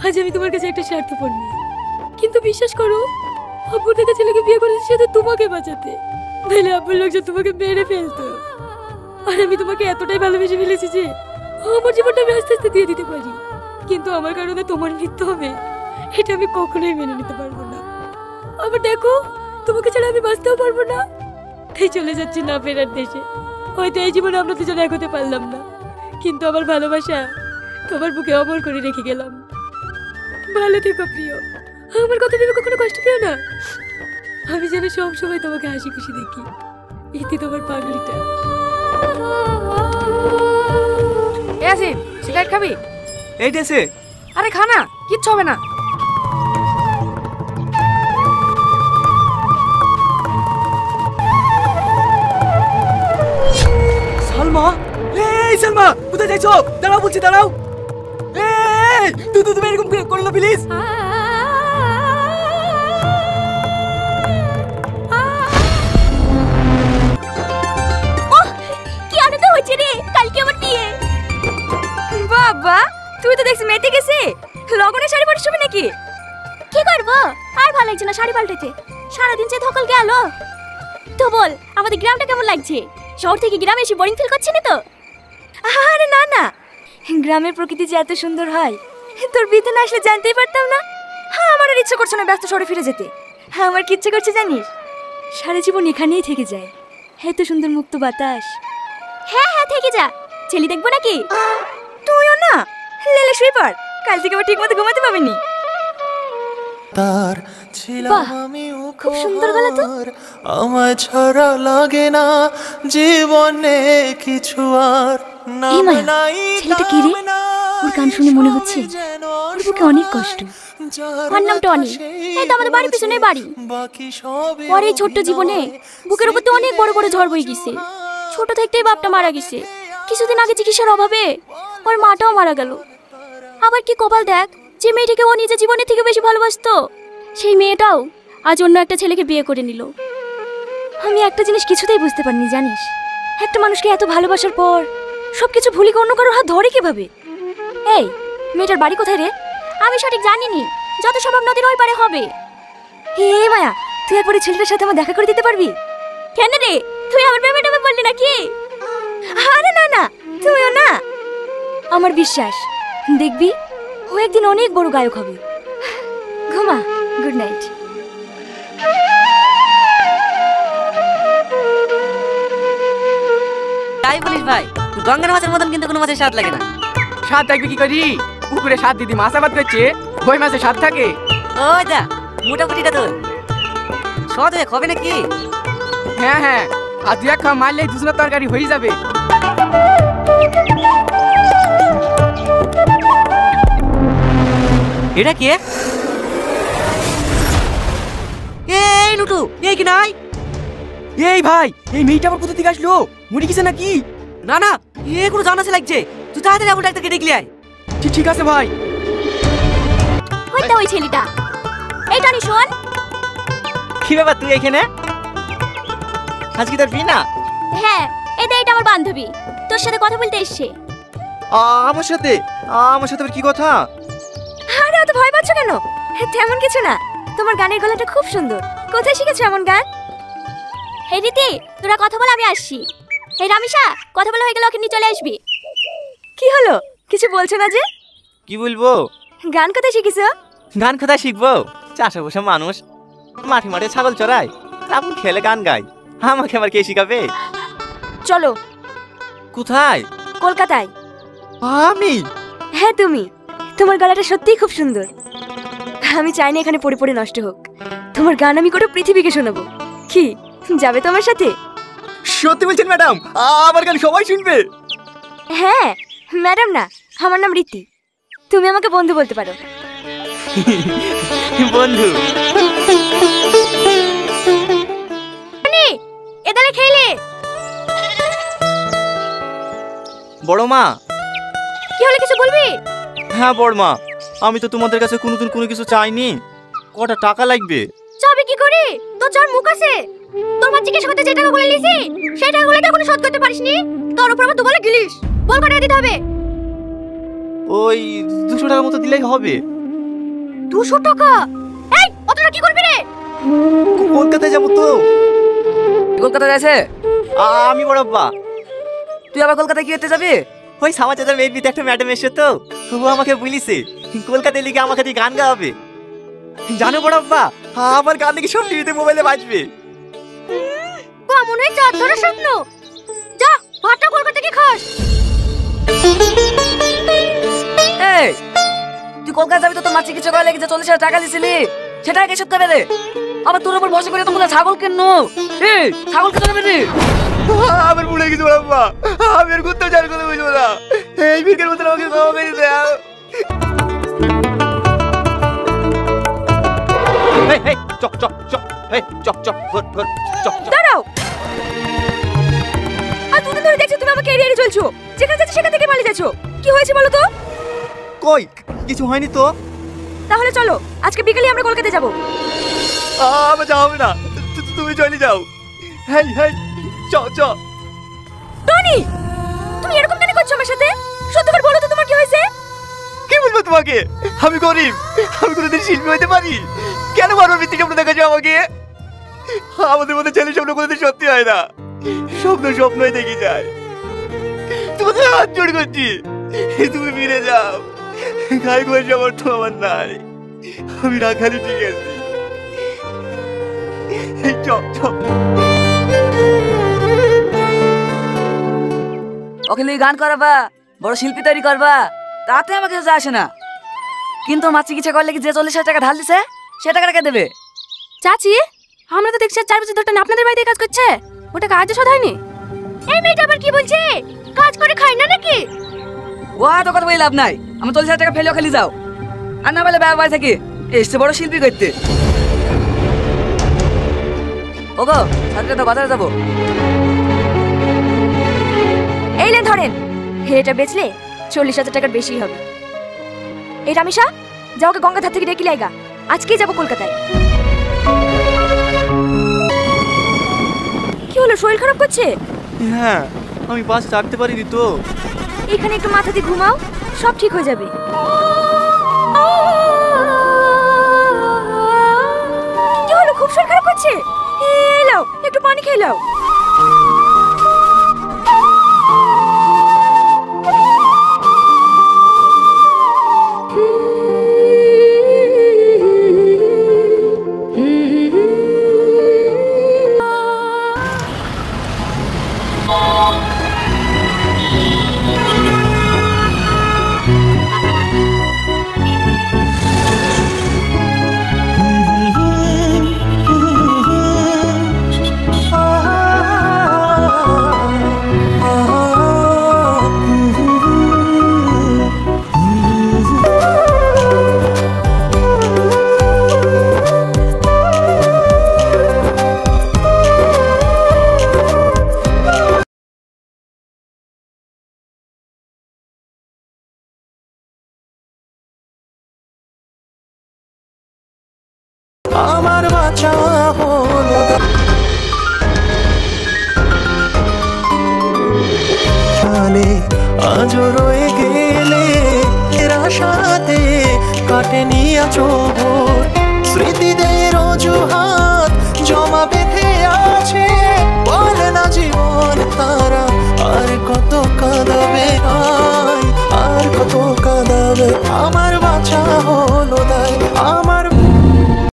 আজ আমি তোমার কাছে একটা স্বার্থপর মেয়ে, কিন্তু বিশ্বাস করো আব্বু থেকে ছেলেকে বিয়ে করেছে শুধু তোমাকে বাঁচাতে, নাহলে আব্বুর লোকজন তোমাকে মেরে ফেলতো। আর আমি তোমাকে এতটাই ভালোবেসে ফেলেছি যে আমার জীবনটা আমি আস্তে আস্তে দিয়ে দিতে পারি, কিন্তু আমার কারণে তোমার মৃত্যু হবে এটা আমি কখনোই মেনে নিতে পারবো না। আবার দেখো তোমাকে ছাড়া আমি বাঁচতেও পারবো না, তাই চলে যাচ্ছি না ফেরার দেশে। হয়তো এই জীবনে আমরা দুজন এক হতে পারলাম না, কিন্তু আমার ভালোবাসা তোমার বুকে অমর করে রেখে গেলাম। ভালো থেকো প্রিয়, আমার কথা ভেবে কখনো কষ্ট পেও না। আমি যেন সব সময় তোমাকে হাসি খুশি দেখি, এতে তোমার পাগলিটা। আসিন সিগারেট খাবি? এইটা সে। আরে খা না, কিচ্ছু হবে না। সালমা, এই সালমা কোথায় যাইছো? দাঁড়াও বলছি, দাঁড়াও। এই তুমি এরকম করো না প্লিজ। কি আনন্দ হচ্ছে রে, কালকে আমার বিয়ে। বাবা তুই তো দেখছি মেতে গেছে, লগনে শাড়ি পরে শুবি নাকি? কি করবো, আর ভালো লাগছে না শাড়ি পাল্টেতে, সারাদিন যে ধকল গেল। তো বল আমাদের গ্রামটা কেমন লাগছে? শহর থেকে গ্রামে এসে বোরিং ফিল করছিস না তো? আরে না না, গ্রামের প্রকৃতি যে এত সুন্দর হয় তোর বিতে না আসলে জানতেই পারতাম না। হ্যাঁ আমার আর ইচ্ছে করছে না ব্যস্ত শহরে ফিরে যেতে। হ্যাঁ আমার কি ইচ্ছে করছে জানিস, সারা জীবন এখানেই থেকে যায়। এত সুন্দর মুক্ত বাতাস। হ্যাঁ হ্যাঁ থেকে যা, ছেলে দেখবো নাকি? তুইও না লেলে শুয়ে পড়, কাল থেকে আবার ঠিক মতো ঘুমাতে পাবিনি। তার ছিলাম আমি খুব সুন্দর গলা তো। আমায় ছাড়া লাগে না জীবনে কিছু আর। এই মায়া, ছেলেটা কি রে? ওর গান শুনে মনে হচ্ছে ওর বুকে অনেক কষ্ট। ওর নামটা অনিল, এই তো আমাদের বাড়ির পিছনে বাড়ি। ওর এই ছোট্ট জীবনে বুকের উপর তো অনেক বড় বড় ঝড় বয়ে গেছে। ছোট থাকতেই বাপটা মারা গেছে, কিছুদিন আগে চিকিৎসার অভাবে ওর মাটাও মারা গেল। আবার কি কপাল দেখ, যে মেয়েটাকে ও নিজের জীবনের থেকে বেশি ভালোবাসতো সেই মেয়েটাও আজ অন্য একটা ছেলেকে বিয়ে করে নিল। আমি একটা জিনিস কিছুতেই বুঝতে পারিনি জানিস, একটা মানুষকে এত ভালোবাসার পর সবকিছু ভুলে অন্য কারোর হাত ধরে কিভাবে? এই মেয়েটার বাড়ি কোথায় রে? আমি সঠিক জানিনি, যত সম্ভব নদীর ওই পারে হবে। হে মায়া, তুই একবার এই ছেলেটার সাথে আমার দেখা করে দিতে পারবি? কেন রে, তুই আমার প্রেমে টেমে বললি নাকি? আরে না না, তুইও না। আমার বিশ্বাস দেখবি ও একদিন অনেক বড় গায়ক হবে। ঘুমা, গুড নাইট। তাই বলিস ভাই, গঙ্গার মাছের মতন কিন্তু কোনো মাছের স্বাদ লাগে না। স্বাদ থাকবে কি করি? পুকুরে স্বাদ দিদি মাছ আবাদ করছে, ওই মাছে স্বাদ থাকে। ওই দা মোটামুটিটা তোর সদ হয়ে হবে নাকি? হ্যাঁ হ্যাঁ, আর দু এক খাওয়া মারলেই দুজনের তরকারি হয়ে যাবে। এটা কে? এই লুটু, এই কি নাই? এই ভাই, এই মেয়েটা আবার কোথা থেকে আসলো? মরে গেছে নাকি? না না, এ কোনো জানাসে লাগছে। তুই তাড়াতাড়ি আবুল ডাক্তারকে ডেকে আয়। ঠিক আছে ভাই। হইতা ওই ছেলেটা। এই টানি শোন। কি ব্যাপার তুই এখানে? আজকে তোর বিয়ে না? হ্যাঁ, এটা আমার বান্ধবী, তোর সাথে কথা বলতে এসেছে। আমার সাথে? আমার সাথে আবার কি কথা? আরে অত ভয় পাচ্ছ কেন? তেমন কিছু না, তোমার গানের গলাটা খুব সুন্দর। কোথায় শিখেছো এমন গান? হে রীতি, তোরা কথা বল, আমি আসছি। এই রামিসা, কথা বলা হয়ে গেলে ওকে নিয়ে চলে আসবি। কি হলো, কিছু বলছো না যে? কি বলবো? গান কোথায় শিখেছো? গান কোথায় শিখবো? চাষে বসে মানুষ মাঠে মাঠে ছাগল চড়ায়, আপনি খেলে গান গায়, আমাকে আবার কে শিখাবে? চলো। কোথায়? কলকাতায়। আমি? হ্যাঁ তুমি, তোমার গলাটা সত্যিই খুব সুন্দর। আমি চাই না এখানে পড়ে পড়ে নষ্ট হোক। তোমার গান আমি গোটা পৃথিবীকে শোনাবো। কি যাবে তোমার সাথে? সত্যি বলছেন ম্যাডাম? আমার গান সবাই শুনবে? হ্যাঁ ম্যাডাম না, আমার নাম রীতি। তুমি আমাকে বন্ধু বলতে পারো। বন্ধু? এদালে খেলে বড় মা। কি হলো, কিছু বলবি? হ্যাঁ বড় মা, আমি তো তোমাদের কাছে কোনো কিছু চাইনি। কটা টাকা লাগবে? চাবি কি করি? তোর যার মুখ আছে, তোর মা জিজ্ঞাসা করতে যে টাকা গুলো লিছি সেই টাকাগুলো তো এখনো শোধ করতে পারিসনি। তোর উপর আবার তুই বলে গিলিস, বল কটা দিতে হবে? ওই 200 টাকার মতো দিলেই হবে। 200 টাকা? এই অতটা কি করবি রে? কলকাতায় যাবো তো। কলকাতা যাচ্ছে? আমি বড় আব্বা। তুই আবার কলকাতায় কি করতে যাবি? ওই সমাজের মেয়ের বিতে একটা ম্যাডাম এসে তো, ও আমাকে বলিছে কলকাতায় লিখে আমাকে দিয়ে গান গাওয়াবে। জানো বড় আব্বা, আমার গান দেখে সব টিভিতে মোবাইলে বাজবে। মনে হয় চাঁদ ধরা স্বপ্ন। যা ভাতটা কলকাতা কি খাস? এই তুই কলকাতা যাবি তো তোর মাছি কিছু করে লেগে যে 40,000 টাকা দিছিলি সেটা আগে শোধ করে দে। আবার তোর উপর ভরসা করে তোমরা ছাগল কেন? এই ছাগল কেন নেবে রে? আমার ভুলে গেছি বড় আব্বা, আমি আর কোথাও যাওয়ার কথা বুঝবো না। এই বিকের মতো আমাকে ক্ষমা করে দাও। চপ চপ চপ, এই চপ চপ চপ চপ। দাঁড়াও। আর দুদিন ধরে দেখছো তুমি আমাকে এড়িয়ে চলছো। যেখানে যাচ্ছ সেখান থেকে পালিয়ে যাচ্ছ। কি হয়েছে বলো তো? কই কিছু হয়নি তো। তাহলে চলো আজকে বিকেলে আমরা কলকাতা যাব। আমার যাওয়া হবে না, তুমি চলে যাও। হেই হেই চ চ। টনি তুমি এরকম কেন করছো আমার সাথে? সত্যি করে বলো তো তোমার কি হয়েছে? কি বলবো তোমাকে, আমি গরিব, আমি কোনোদিন শিল্পী হইতে পারি? কেন বারবার মিথ্যে স্বপ্ন দেখাচ্ছ আমাকে? আমাদের মধ্যে ছেলে স্বপ্ন কোনোদিন সত্যি হয় না, স্বপ্ন স্বপ্নই দেখি যায়। তোমাকে হাত জোড় করছি, তুমি ফিরে যাও। গায়ে গোয়ের সামর্থ্য আমার নাই, আমি রাখালি ঠিক আছি। Chop chop. ওকে লিয়ে গান করাবা, বড় শিল্পী তৈরি করবা, তাতে আমাকে যা আসে না। কিন্তু আমার চিকিৎসা করলে কি যে 40,000 টাকা ঢাল দিছে সে টাকা কে দেবে? চাচি, আমরা তো দেখছি 4 বছর ধরে আপনাদের বাড়িতে কাজ করছে, ওটা কাজে শোধ হয়নি। এই মেয়েটা আবার কি বলছে? কাজ করে খায় না নাকি? ও তো কথা বলে লাভ নাই। আমি 40,000 টাকা ফেলেও খালি যাও, আর না বলে বাড়ি থেকে এসছে বড় শিল্পী করতে। ওগো সাথে তো বাজারে যাবো। এই লেন ধরেন, এটা বেচলে 40,000 টাকার বেশি হবে। এই রামিসা, যাও ওকে গঙ্গাধার থেকে ডেকে লাইগা, আজকেই যাবো কলকাতায়। কি হলো, শরীর খারাপ করছে? হ্যাঁ, আমি বাস রাখতে পারিনি তো। এখানে একটু মাথা দিয়ে ঘুমাও, সব ঠিক হয়ে যাবে। কি হলো, খুব শরীর খারাপ করছে? এলাও একটু পানি খেয়ে নাও। আমার বাঁচা হলো সালে আজও রয়ে গেলে এর আশাতে কাটেনি আচোর স্মৃতিদের অজুহাত জমা বেঁধে আছে বলে না জীবন তারা আর কত কাঁদাবে আর কত কাঁদাবে আমার বাঁচা হলো তাই